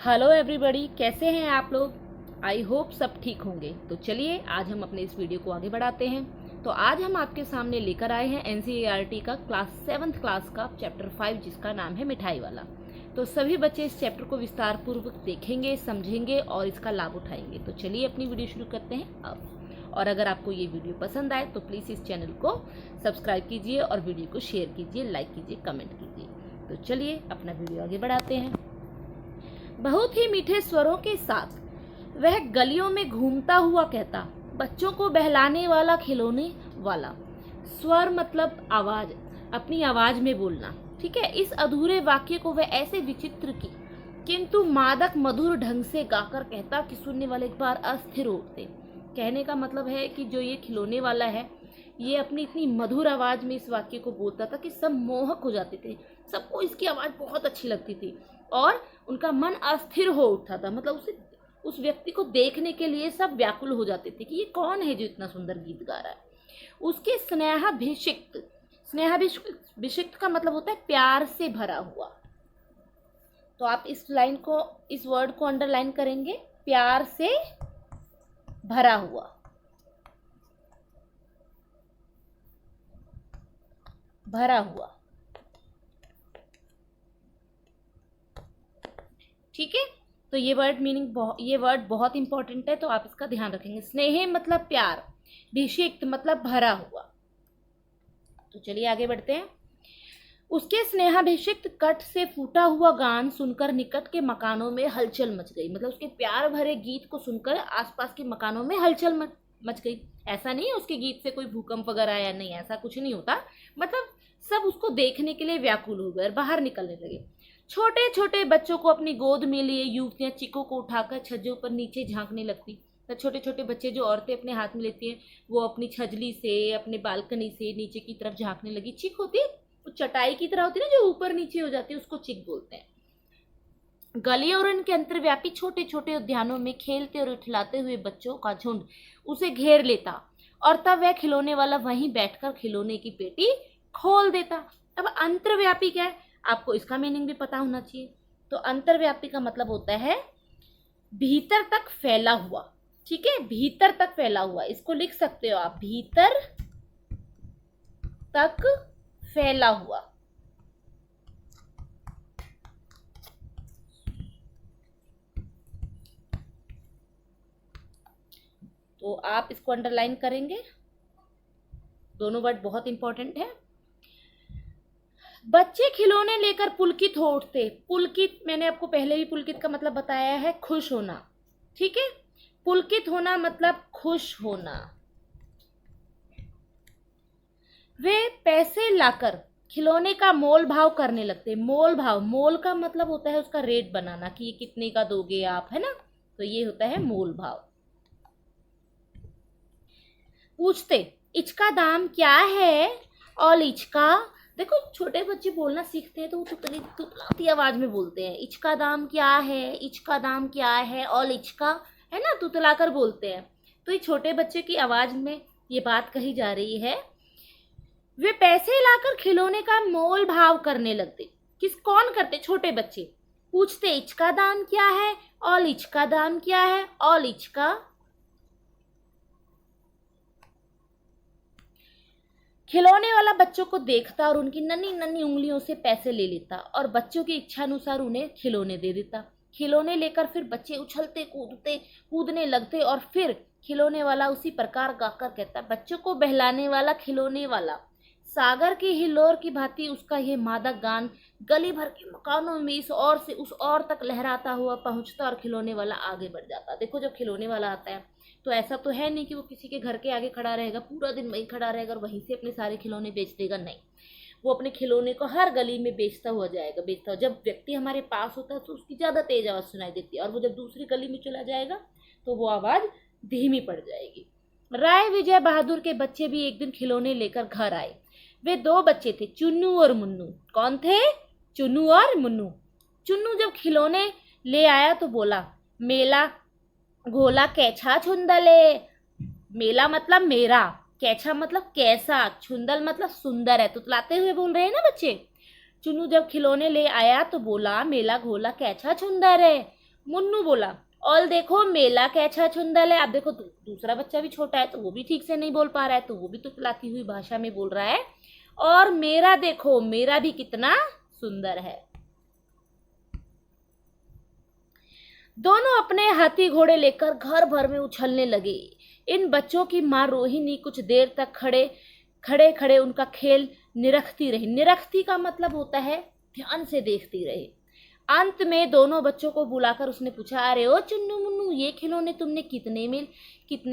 Hello everybody, कैसे हैं आप लोग। आई होप सब ठीक होंगे। तो चलिए आज हम अपने इस वीडियो को आगे बढ़ाते हैं। तो आज हम आपके सामने लेकर आए हैं एनसीईआरटी का क्लास 7th क्लास का चैप्टर 5 जिसका नाम है मिठाई वाला। तो सभी बच्चे इस चैप्टर को विस्तार पूर्वक देखेंगे, समझेंगे और इसका लाभ उठाएंगे। तो चलिए अपनी वीडियो शुरू करते हैं अब। और अगर आपको ये वीडियो पसंद आए तो प्लीज़ इस चैनल को सब्सक्राइब कीजिए और वीडियो को शेयर कीजिए, लाइक कीजिए, कमेंट कीजिए। तो चलिए अपना वीडियो आगे बढ़ाते हैं। बहुत ही मीठे स्वरों के साथ वह गलियों में घूमता हुआ कहता, बच्चों को बहलाने वाला, खिलौने वाला। स्वर मतलब आवाज, अपनी आवाज में बोलना। ठीक है। इस अधूरे वाक्य को वह ऐसे विचित्र की किंतु मादक मधुर ढंग से गाकर कहता कि सुनने वाले एक बार अस्थिर हो उठते। कहने का मतलब है कि जो ये खिलौने वाला है ये अपनी इतनी मधुर आवाज में इस वाक्य को बोलता था कि सब मोहक हो जाते थे, सबको इसकी आवाज बहुत अच्छी लगती थी और उनका मन अस्थिर हो उठता था। मतलब उस व्यक्ति को देखने के लिए सब व्याकुल हो जाते थे कि ये कौन है जो इतना सुंदर गीत गा रहा है। उसके स्नेहाभिषिक्त, स्नेहाभिषिक्त का मतलब होता है प्यार से भरा हुआ। तो आप इस लाइन को, इस वर्ड को अंडरलाइन करेंगे, प्यार से भरा हुआ। भरा हुआ, ठीक है। तो ये वर्ड बहुत इंपॉर्टेंट है, तो आप इसका ध्यान रखेंगे। स्नेह मतलब प्यार, भिषिक्त मतलब भरा हुआ। तो चलिए आगे बढ़ते हैं। उसके स्नेहाभिषिक्त कट से फूटा हुआ गान सुनकर निकट के मकानों में हलचल मच गई। मतलब उसके प्यार भरे गीत को सुनकर आसपास के मकानों में हलचल मच गई। ऐसा नहीं है उसके गीत से कोई भूकंप वगैरह आया, नहीं, ऐसा कुछ नहीं होता। मतलब सब उसको देखने के लिए व्याकुल हो गए और बाहर निकलने लगे। छोटे छोटे बच्चों को अपनी गोद में लिए युवतियां चिकों को उठाकर छज्जों पर नीचे झांकने लगती। तो छोटे छोटे बच्चे जो औरतें अपने हाथ में लेती हैं वो अपनी छजली से, अपने बालकनी से नीचे की तरफ झांकने लगी। चिक होती है, वो चटाई की तरह होती है ना जो ऊपर नीचे हो जाती है, उसको चिक बोलते हैं। गली और इनके अंतर्व्यापी छोटे छोटे उद्यानों में खेलते और उठलाते हुए बच्चों का झुंड उसे घेर लेता और तब वह खिलौने वाला वहीं बैठकर खिलौने की पेटी खोल देता। अब अंतर्व्यापी क्या है, आपको इसका मीनिंग भी पता होना चाहिए। तो अंतर्व्यापी का मतलब होता है भीतर तक फैला हुआ। ठीक है, भीतर तक फैला हुआ, इसको लिख सकते हो आप, भीतर तक फैला हुआ। तो आप इसको अंडरलाइन करेंगे, दोनों वर्ड बहुत इंपॉर्टेंट है। बच्चे खिलौने लेकर पुलकित हो उठते। पुलकित, मैंने आपको पहले ही पुलकित का मतलब बताया है, खुश होना। ठीक है, पुलकित होना मतलब खुश होना। वे पैसे लाकर खिलौने का मोल भाव करने लगते। मोल भाव, मोल का मतलब होता है उसका रेट बनाना कि ये कितने का दोगे आप, है ना। तो ये होता है मोल भाव। पूछते, इचका दाम क्या है और इचका। देखो छोटे बच्चे बोलना सीखते हैं तो वो तुतलाती आवाज में बोलते हैं, इचका दाम क्या है, इचका दाम क्या है, और इचका, है ना, तुतलाकर बोलते हैं। तो ये छोटे बच्चे की आवाज में ये बात कही जा रही है। वे पैसे लाकर खिलौने का मोल भाव करने लगते। कौन करते, छोटे बच्चे। पूछते, इचका दाम क्या है और इचका दाम क्या है, और इचका। खिलौने वाला बच्चों को देखता और उनकी नन्ही नन्ही उंगलियों से पैसे ले लेता और बच्चों की इच्छा अनुसार उन्हें खिलौने दे देता। खिलौने लेकर फिर बच्चे उछलते कूदने लगते और फिर खिलौने वाला उसी प्रकार गाकर कहता, बच्चों को बहलाने वाला, खिलौने वाला। सागर की हिल्लोर की भांति उसका यह मादक गान गली भर के मकानों में इस ओर से उस ओर तक लहराता हुआ पहुंचता और खिलौने वाला आगे बढ़ जाता। देखो जब खिलौने वाला आता है तो ऐसा तो है नहीं कि वो किसी के घर के आगे खड़ा रहेगा, पूरा दिन वहीं खड़ा रहेगा और वहीं से अपने सारे खिलौने बेच देगा, नहीं। वो अपने खिलौने को हर गली में बेचता हुआ जाएगा। जब व्यक्ति हमारे पास होता है तो उसकी ज्यादा तेज आवाज सुनाई देती है और वो जब दूसरी गली में चला जाएगा तो वो आवाज धीमी पड़ जाएगी। राय विजय बहादुर के बच्चे भी एक दिन खिलौने लेकर घर आए। वे 2 बच्चे थे, चुन्नू और मुन्नू। कौन थे, चुन्नू और मुन्नू। चुन्नू जब खिलौने ले आया तो बोला, मेला घोला कैछा छुंदले। मेला मतलब मेरा, कैछा मतलब कैसा, छुंदल मतलब सुंदर है। तुतलाते हुए बोल रहे हैं ना बच्चे। चुन्नू जब खिलौने ले आया तो बोला, मेला घोला कैछा छुंदर है। मुन्नू बोला, और देखो मेला कैसा चुंदल है। अब देखो दूसरा बच्चा भी छोटा है तो वो भी ठीक से नहीं बोल पा रहा है, तो वो भी तुतलाती हुई भाषा में बोल रहा है, और मेरा देखो मेरा भी कितना सुंदर है। दोनों अपने हाथी घोड़े लेकर घर भर में उछलने लगे। इन बच्चों की माँ रोहिणी कुछ देर तक खड़े खड़े उनका खेल निरखती रही। निरखती का मतलब होता है ध्यान से देखती रही। अंत में दोनों बच्चों को बुलाकर उसने पूछा, अरे ओ चुन्नू मुन्नू, ये खिलौने तुमने कितने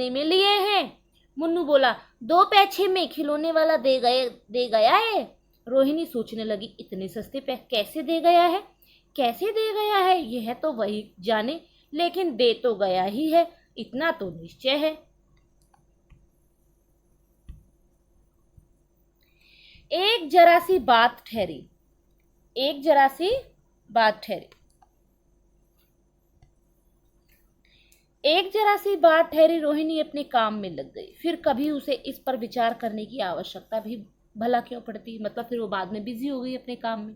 में लिए हैं? मुन्नू बोला, 2 पैसे में खिलौने वाला दे गया है। रोहिणी सोचने लगी, इतने सस्ते कैसे दे गया है, कैसे दे गया है, यह तो वही जाने, लेकिन दे तो गया ही है, इतना तो निश्चय है। एक जरा सी बात ठहरी। रोहिणी अपने काम में लग गई। फिर कभी उसे इस पर विचार करने की आवश्यकता भी भला क्यों पड़ती, मतलब फिर वो बाद में बिजी हो गई अपने काम में।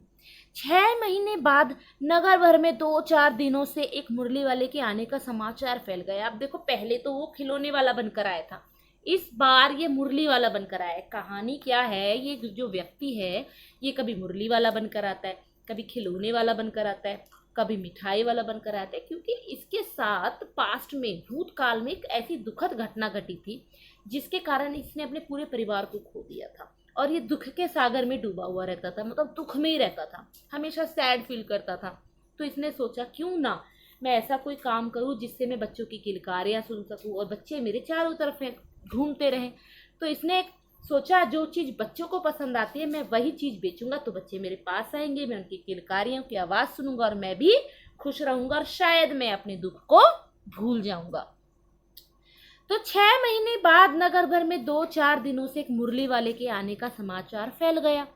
6 महीने बाद नगर भर में 2-4 दिनों से एक मुरली वाले के आने का समाचार फैल गया। अब देखो, पहले तो वो खिलौने वाला बनकर आया था, इस बार ये मुरली वाला बनकर आया है। कहानी क्या है, ये जो व्यक्ति है ये कभी मुरली वाला बनकर आता है, कभी खिलौने वाला बनकर आता है, कभी मिठाई वाला बनकर आता है, क्योंकि इसके साथ पास्ट में, भूतकाल में एक ऐसी दुखद घटना घटी थी जिसके कारण इसने अपने पूरे परिवार को खो दिया था, और ये दुख के सागर में डूबा हुआ रहता था, मतलब दुख में ही रहता था, हमेशा सैड फील करता था। तो इसने सोचा, क्यों ना मैं ऐसा कोई काम करूं जिससे मैं बच्चों की किलकारियां सुन सकूं और बच्चे मेरे चारों तरफ घूमते रहें। तो इसने सोचा, जो चीज़ बच्चों को पसंद आती है मैं वही चीज़ बेचूंगा, तो बच्चे मेरे पास आएंगे, मैं उनकी किलकारियों की आवाज़ सुनूंगा और मैं भी खुश रहूंगा, और शायद मैं अपने दुख को भूल जाऊंगा। तो 6 महीने बाद नगर भर में 2-4 दिनों से एक मुरली वाले के आने का समाचार फैल गया।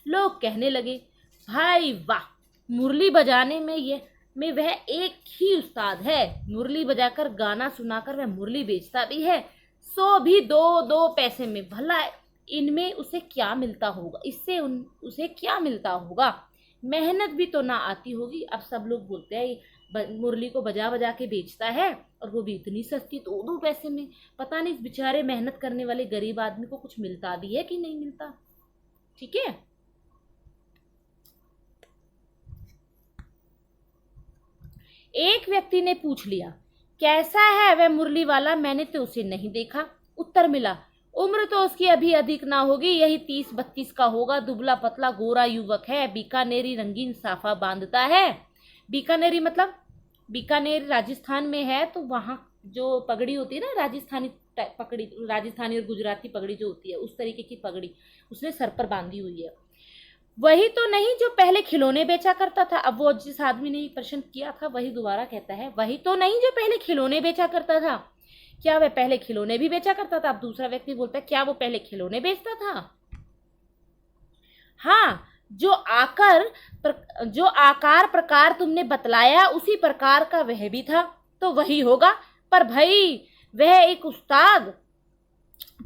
लोग कहने लगे, भाई वाह, मुरली बजाने में वह एक ही उस्ताद है, मुरली बजाकर गाना सुनाकर वह मुरली बेचता भी है, सो भी 2 पैसे में। भला इनमें उसे क्या मिलता होगा, इससे उसे क्या मिलता होगा, मेहनत भी तो ना आती होगी। अब सब लोग बोलते हैं मुरली को बजा बजा के बेचता है, और वो भी इतनी सस्ती, 2 पैसे में। पता नहीं इस बेचारे मेहनत करने वाले गरीब आदमी को कुछ मिलता भी है कि नहीं मिलता। ठीक है, एक व्यक्ति ने पूछ लिया, कैसा है वह मुरली वाला, मैंने तो उसे नहीं देखा। उत्तर मिला, उम्र तो उसकी अभी अधिक ना होगी, यही 30-32 का होगा, दुबला पतला गोरा युवक है, बीकानेरी रंगीन साफा बांधता है। बीकानेरी मतलब बीकानेर राजस्थान में है, तो वहाँ जो पगड़ी होती है ना, राजस्थानी पगड़ी, राजस्थानी और गुजराती पगड़ी जो होती है, उस तरीके की पगड़ी उसने सर पर बांधी हुई है। वही तो नहीं जो पहले खिलौने बेचा करता था। अब वो जिस आदमी ने प्रश्न किया था वही दोबारा कहता है, वही तो नहीं जो पहले खिलौने बेचा करता था। क्या वह पहले खिलौने भी बेचा करता था? अब दूसरा व्यक्ति बोलता है, क्या वो पहले खिलौने बेचता था? हाँ, जो आकार प्रकार तुमने बतलाया उसी प्रकार का वह भी था, तो वही होगा। पर भाई वह एक उस्ताद,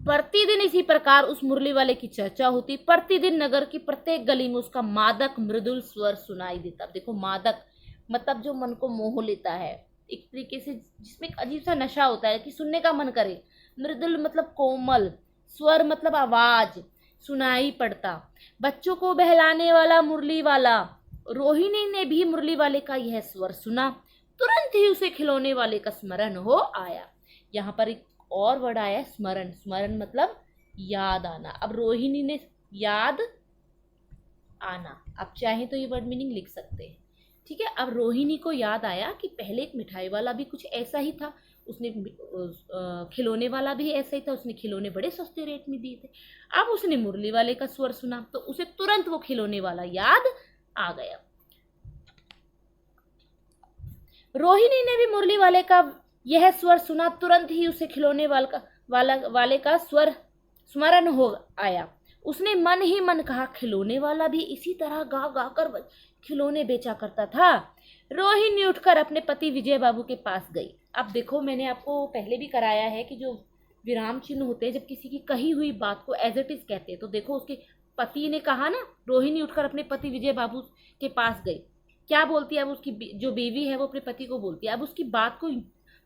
प्रतिदिन इसी प्रकार उस मुरली वाले की चर्चा होती, प्रतिदिन नगर की प्रत्येक गली में उसका मादक मृदुल स्वर सुनाई देता। देखो, मादक मतलब जो मन को मोह लेता है, एक तरीके से जिसमें एक अजीब सा नशा होता है कि सुनने का मन करे। मृदुल मतलब कोमल, स्वर मतलब आवाज, सुनाई पड़ता। बच्चों को बहलाने वाला मुरली वाला। रोहिणी ने भी मुरली वाले का यह स्वर सुना, तुरंत ही उसे खिलौने वाले का स्मरण हो आया। यहाँ पर एक और वर्ड आया, स्मरण। स्मरण मतलब याद आना। अब रोहिणी ने याद आना, अब चाहे तो ये वर्ड मीनिंग लिख सकते हैं। ठीक है, अब रोहिणी को याद आया कि पहले एक मिठाई वाला भी कुछ ऐसा ही था, उसने खिलौने वाला भी ऐसा ही था, उसने खिलौने बड़े सस्ते रेट में दिए थे। अब उसने मुरली वाले का स्वर सुना तो उसे तुरंत वो खिलौने वाला याद आ गया। रोहिणी ने भी मुरली वाले का यह स्वर सुना, तुरंत ही उसे खिलौने वाले का स्वर स्मरण हो आया। उसने मन ही मन कहा, खिलौने वाला भी इसी तरह गा गा कर खिलौने बेचा करता था। रोहिणी उठकर अपने पति विजय बाबू के पास गई। अब देखो, मैंने आपको पहले भी कराया है कि जो विराम चिन्ह होते हैं, जब किसी की कही हुई बात को एज इट इज कहते हैं, तो देखो उसके पति ने कहा ना, रोहिणी उठकर अपने पति विजय बाबू के पास गई। क्या बोलती है, अब उसकी जो बीवी है वो अपने पति को बोलती है। अब उसकी बात को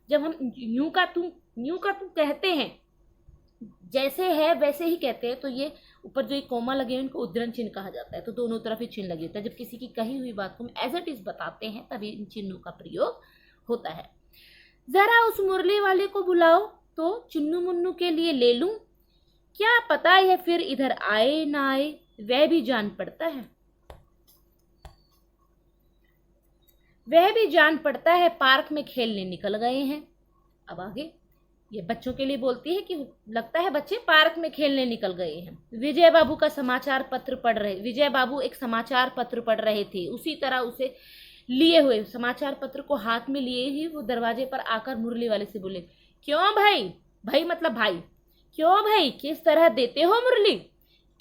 जब हम यूं का तुम कहते हैं, जैसे है वैसे ही कहते हैं, तो ये ऊपर जो एक कोमा लगे हैं उनको उद्धरण चिन्ह कहा जाता है। तो दोनों तरफ ही चिन्ह लगे होता है। जब किसी की कही हुई बात को हम एज इट इज बताते हैं तभी इन चिन्हों का प्रयोग होता है। जरा उस मुरली वाले को बुलाओ तो चुन्नू मुन्नू के लिए ले लूं, क्या पता है फिर इधर आए ना आए, वह भी जान पड़ता है। वह भी जान पड़ता है पार्क में खेलने निकल गए हैं। अब आगे ये बच्चों के लिए बोलती है कि लगता है बच्चे पार्क में खेलने निकल गए हैं। विजय बाबू का समाचार पत्र पढ़ रहे, विजय बाबू एक समाचार पत्र पढ़ रहे थे। उसी तरह उसे लिए हुए समाचार पत्र को हाथ में लिए ही वो दरवाजे पर आकर मुरली वाले से बोले, क्यों भाई, भाई मतलब भाई, क्यों भाई किस तरह देते हो मुरली?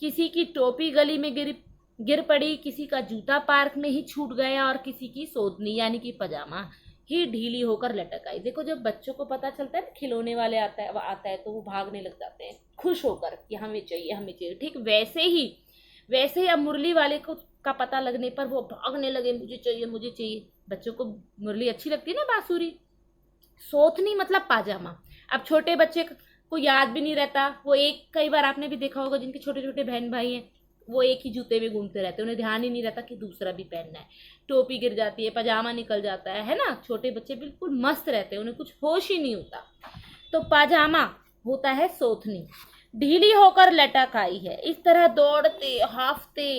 किसी की टोपी गली में गिर पड़ी, किसी का जूता पार्क में ही छूट गया और किसी की सोदनी यानी कि पजामा ही ढीली होकर लटक आई। देखो जब बच्चों को पता चलता है ना खिलौने वाले आता है तो वो भागने लग जाते हैं खुश होकर कि हमें चाहिए हमें चाहिए। ठीक वैसे ही अब मुरली वाले को का पता लगने पर वो भागने लगे, मुझे चाहिए मुझे चाहिए। बच्चों को मुरली अच्छी लगती है ना, बांसुरी। सोथनी मतलब पाजामा। अब छोटे बच्चे को याद भी नहीं रहता, वो एक, कई बार आपने भी देखा होगा जिनके छोटे छोटे बहन भाई हैं वो एक ही जूते में घूमते रहते हैं, उन्हें ध्यान ही नहीं रहता कि दूसरा भी पहनना है। टोपी गिर जाती है, पजामा निकल जाता है ना। छोटे बच्चे बिल्कुल मस्त रहते हैं, उन्हें कुछ होश ही नहीं होता। तो पाजामा होता है सोथनी, ढीली होकर लटक आई है। इस तरह दौड़ते हाफते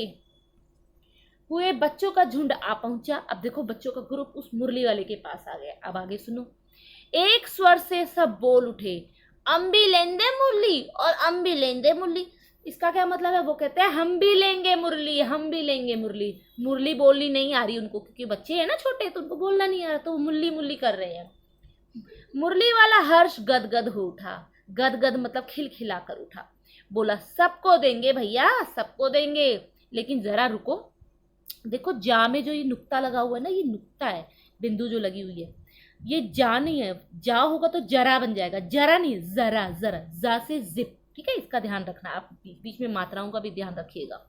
हुए बच्चों का झुंड आ पहुंचा। अब देखो बच्चों का ग्रुप उस मुरली वाले के पास आ गया। अब आगे सुनो, एक स्वर से सब बोल उठे, अम्बी लेंदे मुरली और अम्बी लेंदे मुरली। इसका क्या मतलब है? वो कहते हैं हम भी लेंगे मुरली, हम भी लेंगे मुरली। मुरली बोलनी नहीं आ रही उनको, क्योंकि बच्चे हैं ना छोटे, तो उनको बोलना नहीं आ रहा, तो वो मुरली मुरली कर रहे हैं। मुरली वाला हर्ष गदगद हो उठा, गदगद मतलब खिलखिला कर उठा। बोला सबको देंगे भैया, सबको देंगे, लेकिन जरा रुको। देखो जा में जो ये नुक्ता लगा हुआ है ना, ये नुक्ता है, बिंदु जो लगी हुई है, ये जा नहीं है। जा होगा तो जरा बन जाएगा, जरा नहीं, जरा, जरा, जा से जिप। ठीक है, इसका ध्यान रखना, आप बीच में मात्राओं का भी ध्यान रखिएगा।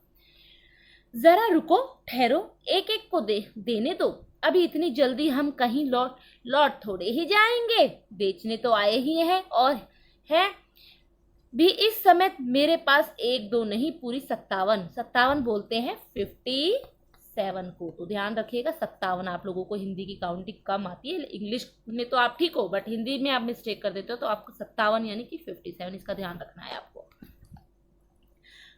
जरा रुको, ठहरो, एक एक को देने दो। अभी इतनी जल्दी हम कहीं लौट थोड़े ही जाएंगे, बेचने तो आए ही हैं, और है भी इस समय मेरे पास एक दो नहीं, पूरी 57 बोलते हैं 57 को। तो ध्यान रखिएगा 57। आप लोगों को हिंदी की काउंटिंग कम आती है, इंग्लिश में तो आप ठीक हो, बट हिंदी में आप मिस्टेक कर देते हो, तो आपको 57 यानी कि 57, इसका ध्यान रखना है आपको।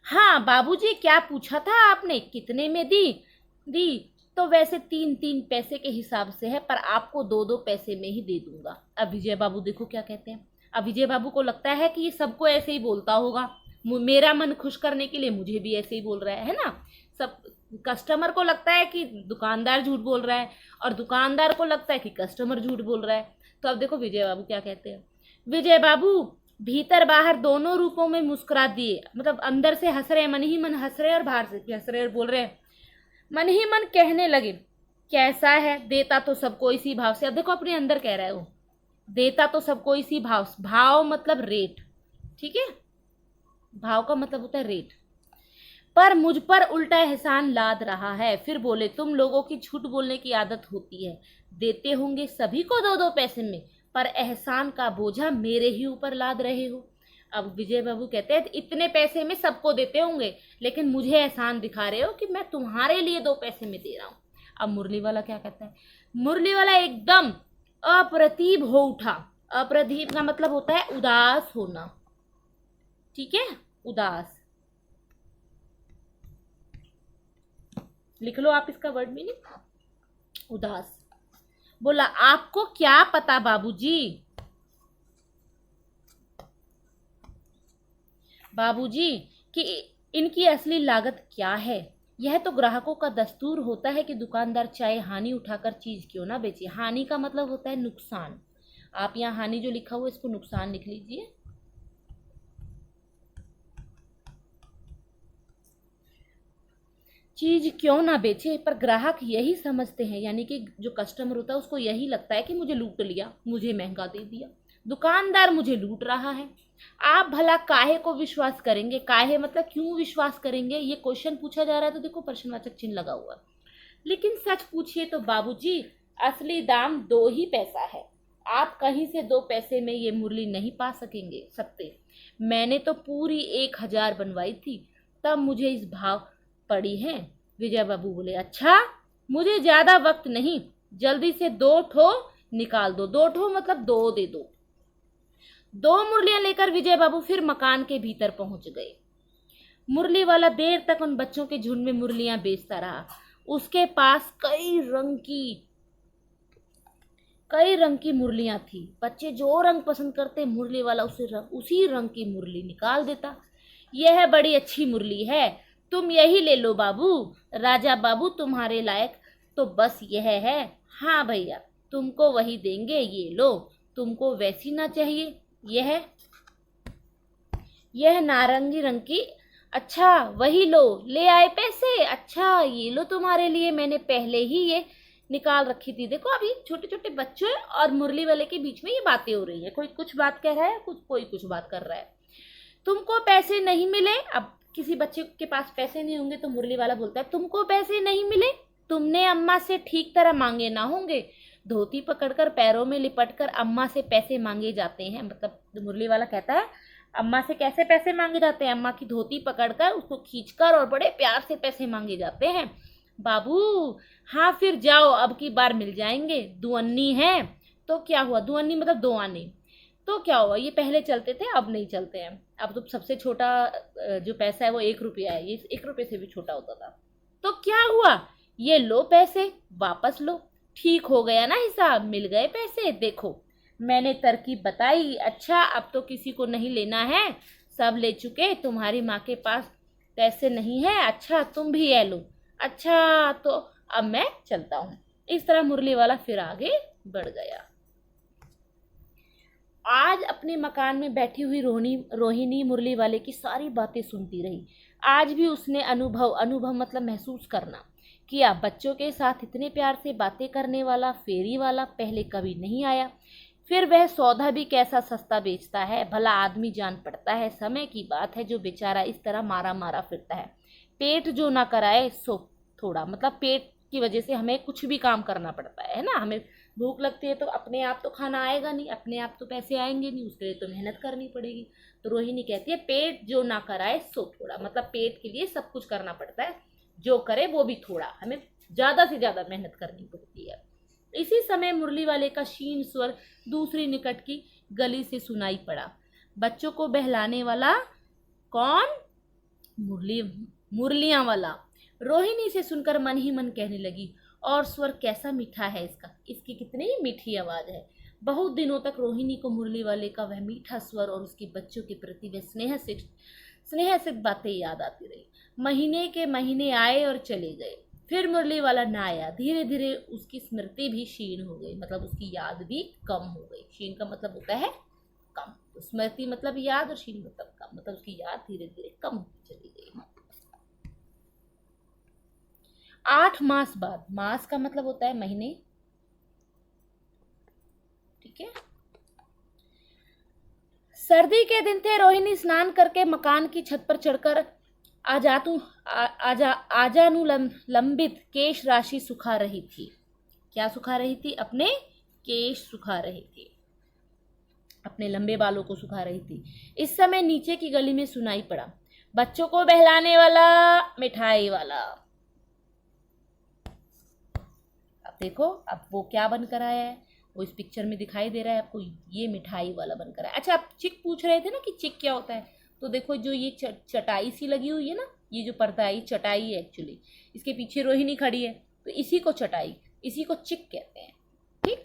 हाँ बाबूजी, क्या पूछा था आपने, कितने में दी तो वैसे 3-3 पैसे के हिसाब से है, पर आपको 2-2 पैसे में ही दे दूंगा। अब विजय बाबू देखो क्या कहते हैं। अब विजय बाबू को लगता है कि ये सबको ऐसे ही बोलता होगा, मेरा मन खुश करने के लिए मुझे भी ऐसे ही बोल रहा है ना। सब कस्टमर को लगता है कि दुकानदार झूठ बोल रहा है, और दुकानदार को लगता है कि कस्टमर झूठ बोल रहा है। तो अब देखो विजय बाबू क्या कहते हैं। विजय बाबू भीतर बाहर दोनों रूपों में मुस्कुरा दिए, मतलब अंदर से हंस रहे, मन ही मन हंस रहे, और बाहर से हंस रहे और बोल रहे हैं, मन ही मन कहने लगे, कैसा है, देता तो सबको इसी भाव से। अब देखो अपने अंदर कह रहा है वो, देता तो सबको इसी भाव मतलब रेट। ठीक है, भाव का मतलब होता है रेट, पर मुझ पर उल्टा एहसान लाद रहा है। फिर बोले, तुम लोगों की झूठ बोलने की आदत होती है, देते होंगे सभी को 2-2 पैसे में, पर एहसान का बोझा मेरे ही ऊपर लाद रहे हो। अब विजय बाबू कहते हैं इतने पैसे में सबको देते होंगे, लेकिन मुझे एहसान दिखा रहे हो कि मैं तुम्हारे लिए 2 पैसे में दे रहा हूं। अब मुरली वाला क्या कहता है, मुरली वाला एकदम अप्रतिभ हो उठा। अप्रतिभ का मतलब होता है उदास होना। ठीक है, उदास, लिख लो आप इसका वर्ड मीनिंग, उदास। बोला, आपको क्या पता बाबूजी, कि इनकी असली लागत क्या है। यह तो ग्राहकों का दस्तूर होता है कि दुकानदार चाहे हानि उठाकर चीज क्यों ना बेचे। हानि का मतलब होता है नुकसान। आप यहाँ हानि जो लिखा हुआ है इसको नुकसान लिख लीजिए। चीज क्यों ना बेचे, पर ग्राहक यही समझते हैं, यानी कि जो कस्टमर होता है उसको यही लगता है कि मुझे लूट लिया, मुझे महंगा दे दिया, दुकानदार मुझे लूट रहा है। आप भला काहे को विश्वास करेंगे, काहे मतलब क्यों विश्वास करेंगे, ये क्वेश्चन पूछा जा रहा है। तो देखो प्रश्नवाचक चिन्ह लगा हुआ, लेकिन सच पूछिए तो बाबूजी, असली दाम 2 ही पैसा है। आप कहीं से 2 पैसे में ये मुरली नहीं पा सकते। मैंने तो पूरी 1000 बनवाई थी, तब मुझे इस भाव पड़ी है। विजय बाबू बोले, अच्छा, मुझे ज्यादा वक्त नहीं, जल्दी से 2 ठो निकाल दो। 2 ठो मतलब 2 दे दो। 2 मुरलियां लेकर विजय बाबू फिर मकान के भीतर पहुंच गए। मुरली वाला देर तक उन बच्चों के झुंड में मुरलियां बेचता रहा। उसके पास कई रंग की मुरलियां थी। बच्चे जो रंग पसंद करते, मुरली वाला उसी रंग की मुरली निकाल देता। यह बड़ी अच्छी मुरली है, तुम यही ले लो बाबू। राजा बाबू तुम्हारे लायक तो बस यह है। हाँ भैया, तुमको वही देंगे, ये लो। तुमको वैसी ना चाहिए? यह नारंगी रंग की। अच्छा, वही लो। ले आए पैसे? अच्छा, ये लो तुम्हारे लिए, मैंने पहले ही ये निकाल रखी थी। देखो, अभी छोटे छोटे बच्चे और मुरली वाले के बीच में ये बातें हो रही है। कोई कुछ बात कह रहा है, कोई कुछ बात कर रहा है। तुमको पैसे नहीं मिले? अब किसी बच्चे के पास पैसे नहीं होंगे तो मुरली वाला बोलता है, तुमको पैसे नहीं मिले? तुमने अम्मा से ठीक तरह मांगे ना होंगे। धोती पकड़कर पैरों में लिपटकर अम्मा से पैसे मांगे जाते हैं। मतलब मुरली वाला कहता है, अम्मा से कैसे पैसे मांगे जाते हैं? अम्मा की धोती पकड़कर, उसको खींचकर और बड़े प्यार से पैसे मांगे जाते हैं। बाबू, हाँ फिर जाओ, अब की बार मिल जाएंगे। दुअन्नी है तो क्या हुआ? दुअन्नी मतलब 2 आने। तो क्या हुआ? ये पहले चलते थे, अब नहीं चलते हैं। अब तो सबसे छोटा जो पैसा है वो 1 रुपया है। ये 1 रुपये से भी छोटा होता था। तो क्या हुआ? ये लो पैसे, वापस लो। ठीक हो गया ना हिसाब? मिल गए पैसे। देखो, मैंने तरकीब बताई। अच्छा, अब तो किसी को नहीं लेना है, सब ले चुके। तुम्हारी माँ के पास पैसे नहीं है। अच्छा, तुम भी ये लो। अच्छा, तो अब मैं चलता हूँ। इस तरह मुरली वाला फिर आगे बढ़ गया। आज अपने मकान में बैठी हुई रोहिणी मुरली वाले की सारी बातें सुनती रही। आज भी उसने अनुभव मतलब महसूस करना किया। बच्चों के साथ इतने प्यार से बातें करने वाला फेरी वाला पहले कभी नहीं आया। फिर वह सौदा भी कैसा सस्ता बेचता है, भला आदमी जान पड़ता है। समय की बात है जो बेचारा इस तरह मारा मारा फिरता है। पेट जो ना कराए सो थोड़ा, मतलब पेट की वजह से हमें कुछ भी काम करना पड़ता है ना। हमें भूख लगती है तो अपने आप तो खाना आएगा नहीं, अपने आप तो पैसे आएंगे नहीं, उसके लिए तो मेहनत करनी पड़ेगी। तो रोहिणी कहती है, पेट जो ना कराए सो थोड़ा, मतलब पेट के लिए सब कुछ करना पड़ता है, जो करे वो भी थोड़ा, हमें ज्यादा से ज्यादा मेहनत करनी पड़ती है। इसी समय मुरली वाले का क्षीण स्वर दूसरी निकट की गली से सुनाई पड़ा। बच्चों को बहलाने वाला कौन? मुरलियां वाला। रोहिणी से सुनकर मन ही मन कहने लगी, और स्वर कैसा मीठा है इसका, इसकी कितनी मीठी आवाज है। बहुत दिनों तक रोहिणी को मुरली वाले का वह मीठा स्वर और उसके बच्चों के प्रति वह स्नेह से बातें याद आती रही। महीने के महीने आए और चले गए, फिर मुरली वाला न आया। धीरे धीरे उसकी स्मृति भी क्षीण हो गई, मतलब उसकी याद भी कम हो गई। क्षीण का मतलब होता है कम, तो स्मृति मतलब याद और क्षीण मतलब कम, मतलब उसकी याद धीरे धीरे कम होती चली गई। 8 मास बाद, मास का मतलब होता है महीने, ठीक है। सर्दी के दिन थे। रोहिणी स्नान करके मकान की छत पर चढ़कर आजानुलंबित केश राशि सुखा रही थी। क्या सुखा रही थी? अपने केश सुखा रही थी, अपने लंबे बालों को सुखा रही थी। इस समय नीचे की गली में सुनाई पड़ा, बच्चों को बहलाने वाला, मिठाई वाला। अब देखो, अब वो क्या बनकर आया है, वो इस पिक्चर में दिखाई दे रहा है आपको, ये मिठाई वाला बनकर आया। अच्छा, आप चिक पूछ रहे थे ना कि चिक क्या होता है, तो देखो जो ये चटाई सी लगी हुई है ना, ये जो पर्दा है, ये चटाई है एक्चुअली। इसके पीछे रोहिणी खड़ी है, तो इसी को चटाई, इसी को चिक कहते हैं, ठीक।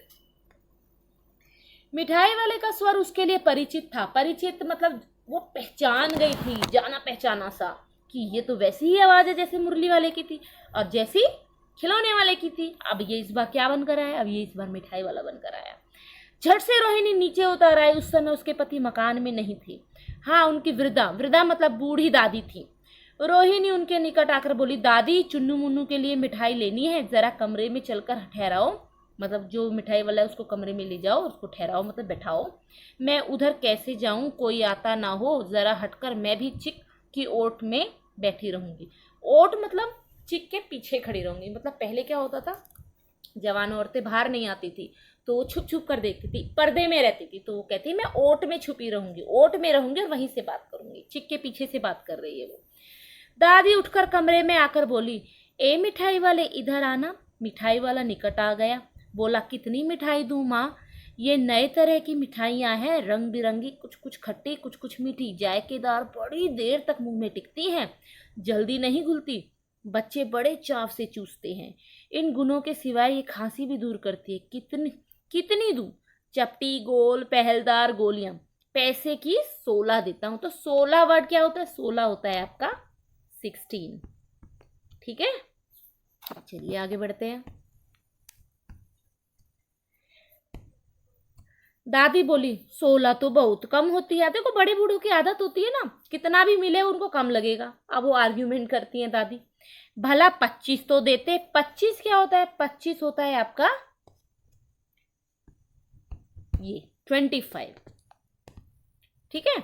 मिठाई वाले का स्वर उसके लिए परिचित था। परिचित मतलब वो पहचान गई थी, जाना पहचाना सा, कि ये तो वैसी ही आवाज है जैसे मुरली वाले की थी और जैसी खिलौने वाले की थी। अब ये इस बार क्या बनकर आया? अब ये इस बार मिठाई वाला बनकर आया। झट से रोहिणी नीचे उतर आई। उस समय उसके पति मकान में नहीं थी। हाँ, उनकी वृद्धा मतलब बूढ़ी दादी थी। रोहिणी उनके निकट आकर बोली, दादी, चुन्नू मुन्नू के लिए मिठाई लेनी है, जरा कमरे में चलकर ठहराओ। मतलब जो मिठाई वाला है उसको कमरे में ले जाओ, उसको ठहराओ मतलब बैठाओ। मैं उधर कैसे जाऊं, कोई आता ना हो, जरा हटकर मैं भी चिक की ओट में बैठी रहूंगी। ओट मतलब चिक के पीछे खड़ी रहूंगी। मतलब पहले क्या होता था, जवान औरतें बाहर नहीं आती थी तो वो छुप छुप कर देखती थी, पर्दे में रहती थी, तो वो कहती मैं ओट में छुपी रहूंगी, ओट में रहूंगी और वहीं से बात करूंगी। चिक के पीछे से बात कर रही है वो। दादी उठकर कमरे में आकर बोली, ए मिठाई वाले इधर आना। मिठाई वाला निकट आ गया, बोला, कितनी मिठाई दूं माँ? ये नए तरह की मिठाइयाँ हैं, रंग बिरंगी, कुछ कुछ खट्टी, कुछ कुछ मीठी, जायकेदार, बड़ी देर तक मुंह में टिकती हैं, जल्दी नहीं घुलती, बच्चे बड़े चाव से चूसते हैं। इन गुणों के सिवाय ये खांसी भी दूर करती है। कितनी कितनी दूं? चपटी, गोल, पहलदार गोलियां। पैसे की 16 देता हूं। तो 16 वर्ड क्या होता है? 16 होता है आपका 16। ठीक है, चलिए आगे बढ़ते हैं। दादी बोली, 16 तो बहुत कम होती है। देखो बड़े बूढ़ों की आदत होती है ना, कितना भी मिले उनको कम लगेगा। अब वो आर्ग्यूमेंट करती हैं दादी, भला 25 तो देते। 25 क्या होता है? 25 होता है आपका ये 25। ठीक है।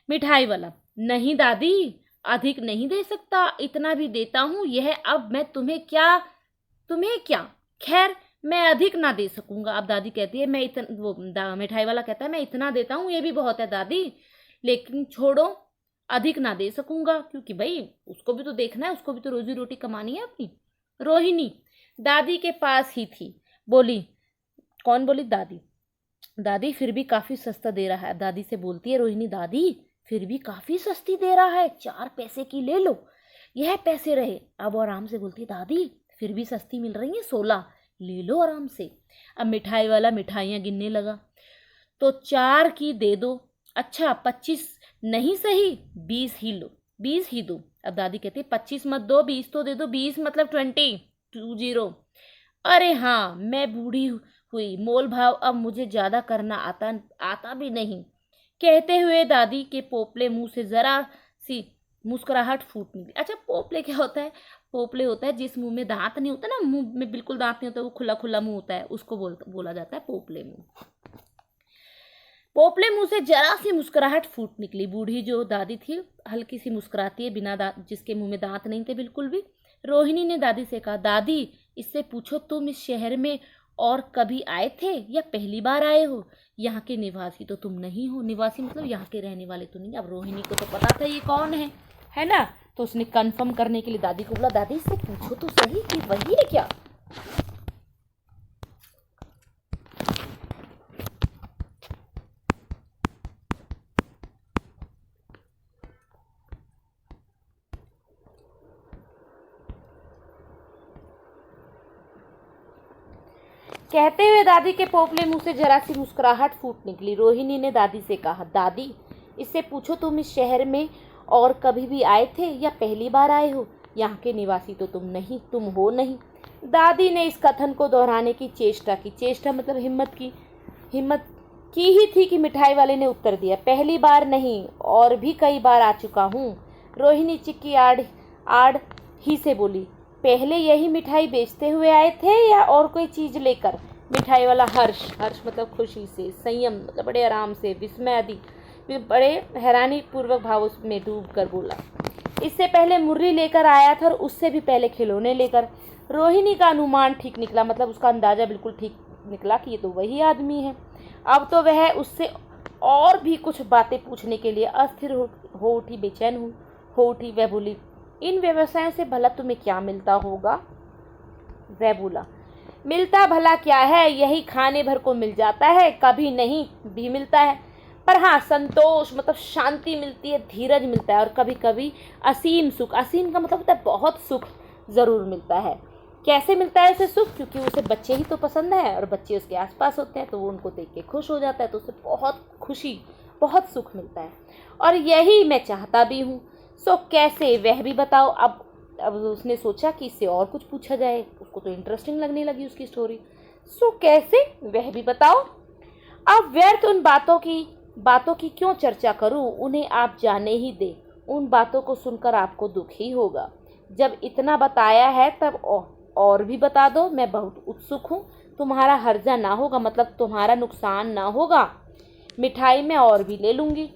मिठाई वाला, नहीं दादी, अधिक नहीं दे सकता, इतना भी देता हूं। यह अब मैं तुम्हें क्या, खैर मैं अधिक ना दे सकूंगा। अब दादी कहती है मैं इतना, मिठाई वाला कहता है मैं इतना देता हूं, ये भी बहुत है दादी, लेकिन छोड़ो, अधिक ना दे सकूंगा, क्योंकि भाई उसको भी तो देखना है, उसको भी तो रोजी रोटी कमानी है अपनी। रोहिणी दादी के पास ही थी, बोली, कौन बोली? दादी। दादी फिर भी काफी सस्ता दे रहा है। दादी से बोलती है रोहिणी, दादी फिर भी काफी सस्ती दे रहा है, 4 पैसे की ले लो, यह पैसे रहे। अब आराम से बोलती है, दादी फिर भी सस्ती मिल रही है, 16 ले लो आराम से। अब मिठाई वाला मिठाइयाँ गिनने लगा, तो 4 की दे दो। अच्छा 25 नहीं सही, 20 ही लो, 20 ही दो। अब दादी कहती है 25 मत दो, 20 तो दे दो। 20 मतलब 20। अरे हाँ, मैं बूढ़ी हुई, मोल भाव अब मुझे ज्यादा करना आता भी नहीं। कहते हुए दादी के पोपले मुंह से जरा सी मुस्कुराहट फूट निकली। अच्छा पोपले क्या होता है? पोपले होता है जिस मुंह में दांत नहीं होता ना, मुंह में बिल्कुल दांत नहीं होता, वो खुला खुला मुंह होता है, उसको बोला जाता है पोपले मुंह। पोपले मुंह से जरा सी मुस्कुराहट फूट निकली। बूढ़ी जो दादी थी हल्की सी मुस्कुराती है, बिना दांत, जिसके मुंह में दांत नहीं थे बिल्कुल भी। रोहिणी ने दादी से कहा, दादी इससे पूछो तुम इस शहर में और कभी आए थे या पहली बार आए हो? यहाँ के निवासी तो तुम नहीं हो। निवासी मतलब यहाँ के रहने वाले तो नहीं। अब रोहिणी को तो पता था ये कौन है ना, तो उसने कंफर्म करने के लिए दादी को बोला, दादी इससे पूछो तो सही कि वही है क्या। कहते हुए दादी के पोपले मुंह से जरा सी मुस्कुराहट फूट निकली। रोहिणी ने दादी से कहा, दादी इससे पूछो तुम इस शहर में और कभी भी आए थे या पहली बार आए हो? यहाँ के निवासी तो तुम हो नहीं। दादी ने इस कथन को दोहराने की चेष्टा की। चेष्टा मतलब हिम्मत की ही थी कि मिठाई वाले ने उत्तर दिया, पहली बार नहीं, और भी कई बार आ चुका हूँ। रोहिणी चिक्की आड़ ही से बोली, पहले यही मिठाई बेचते हुए आए थे या और कोई चीज लेकर? मिठाई वाला हर्ष मतलब खुशी से, संयम मतलब बड़े आराम से, विस्मय आदि बड़े हैरानी पूर्वक भाव में डूब कर बोला, इससे पहले मुरली लेकर आया था और उससे भी पहले खिलौने लेकर। रोहिणी का अनुमान ठीक निकला, मतलब उसका अंदाजा बिल्कुल ठीक निकला कि ये तो वही आदमी है। अब तो वह उससे और भी कुछ बातें पूछने के लिए अस्थिर हो उठी, बेचैन हो उठी। वह बोली, इन व्यवसायों से भला तुम्हें क्या मिलता होगा? वह बोला, मिलता भला क्या है, यही खाने भर को मिल जाता है, कभी नहीं भी मिलता है, पर हाँ संतोष मतलब शांति मिलती है, धीरज मिलता है, और कभी कभी असीम सुख। असीम का मतलब होता है बहुत सुख जरूर मिलता है। कैसे मिलता है उसे सुख? क्योंकि उसे बच्चे ही तो पसंद है और बच्चे उसके आसपास होते हैं तो वो उनको देख के खुश हो जाता है, तो उसे बहुत खुशी, बहुत सुख मिलता है, और यही मैं चाहता भी हूँ। सो कैसे, वह भी बताओ। अब उसने सोचा कि इससे और कुछ पूछा जाए, उसको तो इंटरेस्टिंग लगने लगी उसकी स्टोरी। सो कैसे, वह भी बताओ। अब व्यर्थ उन बातों की क्यों चर्चा करूं, उन्हें आप जाने ही दे। उन बातों को सुनकर आपको दुख ही होगा। जब इतना बताया है तब और भी बता दो, मैं बहुत उत्सुक हूँ। तुम्हारा हर्जा ना होगा, मतलब तुम्हारा नुकसान ना होगा। मिठाई मैं और भी ले लूंगी।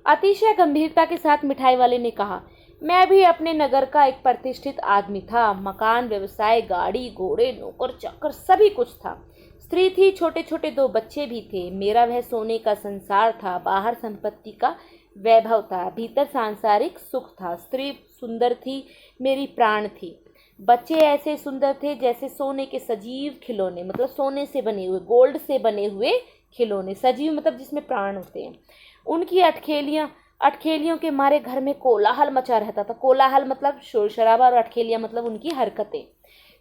अतिशय गंभीरता के साथ मिठाई वाले ने कहा, मैं भी अपने नगर का एक प्रतिष्ठित आदमी था। मकान, व्यवसाय, गाड़ी, घोड़े, नौकर चाकर सभी कुछ था। स्त्री थी, छोटे छोटे 2 बच्चे भी थे। मेरा वह सोने का संसार था। बाहर संपत्ति का वैभव था, भीतर सांसारिक सुख था। स्त्री सुंदर थी, मेरी प्राण थी। बच्चे ऐसे सुंदर थे जैसे सोने के सजीव खिलौने, मतलब सोने से बने हुए, गोल्ड से बने हुए खिलौने। सजीव मतलब जिसमें प्राण होते हैं। उनकी अटखेलियों के मारे घर में कोलाहल मचा रहता था। कोलाहल मतलब शोर शराबा, और अटखेलियां मतलब उनकी हरकतें।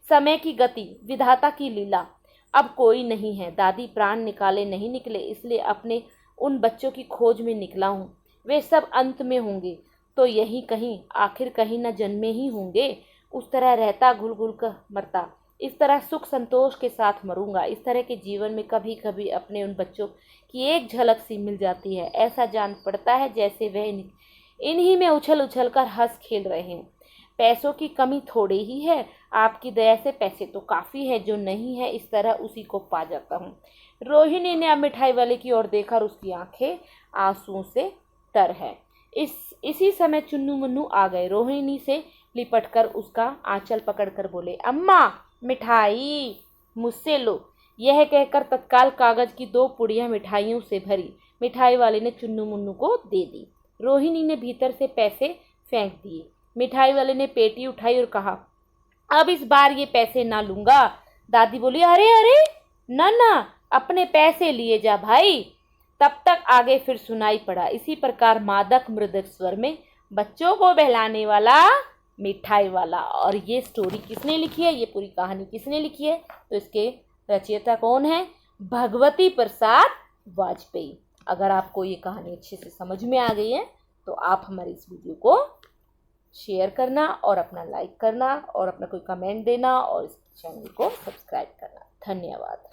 समय की गति, विधाता की लीला। अब कोई नहीं है। दादी प्राण निकाले नहीं निकले, इसलिए अपने उन बच्चों की खोज में निकला हूँ। वे सब अंत में होंगे तो यही कहीं, आखिर कहीं न जन्मे ही होंगे। उस तरह रहता, घुल घुल कर मरता। इस तरह सुख संतोष के साथ मरूंगा। इस तरह के जीवन में कभी कभी अपने उन बच्चों की एक झलक सी मिल जाती है। ऐसा जान पड़ता है जैसे वह इन्हीं में उछल उछल कर हंस खेल रहे हैं। पैसों की कमी थोड़ी ही है, आपकी दया से पैसे तो काफ़ी है। जो नहीं है इस तरह उसी को पा जाता हूँ। रोहिणी ने अब मिठाई वाले की ओर देखा और उसकी आंखें आंसुओं से तर है। इसी समय चुन्नू मुन्नू आ गए। रोहिणी से लिपटकर उसका आंचल पकड़कर बोले, अम्मा मिठाई मुझसे लो। यह कहकर तत्काल कागज की 2 पुड़ियां मिठाइयों से भरी मिठाई वाले ने चुन्नू मुन्नू को दे दी। रोहिणी ने भीतर से पैसे फेंक दिए। मिठाई वाले ने पेटी उठाई और कहा, अब इस बार ये पैसे ना लूंगा। दादी बोली, अरे अरे, ना ना, अपने पैसे लिए जा भाई। तब तक आगे फिर सुनाई पड़ा इसी प्रकार मादक मृदक स्वर में, बच्चों को बहलाने वाला मिठाई वाला। और ये स्टोरी किसने लिखी है, ये पूरी कहानी किसने लिखी है, तो इसके रचयिता कौन है, भगवती प्रसाद वाजपेयी। अगर आपको ये कहानी अच्छे से समझ में आ गई है तो आप हमारे इस वीडियो को शेयर करना और अपना लाइक करना और अपना कोई कमेंट देना और इस चैनल को सब्सक्राइब करना। धन्यवाद।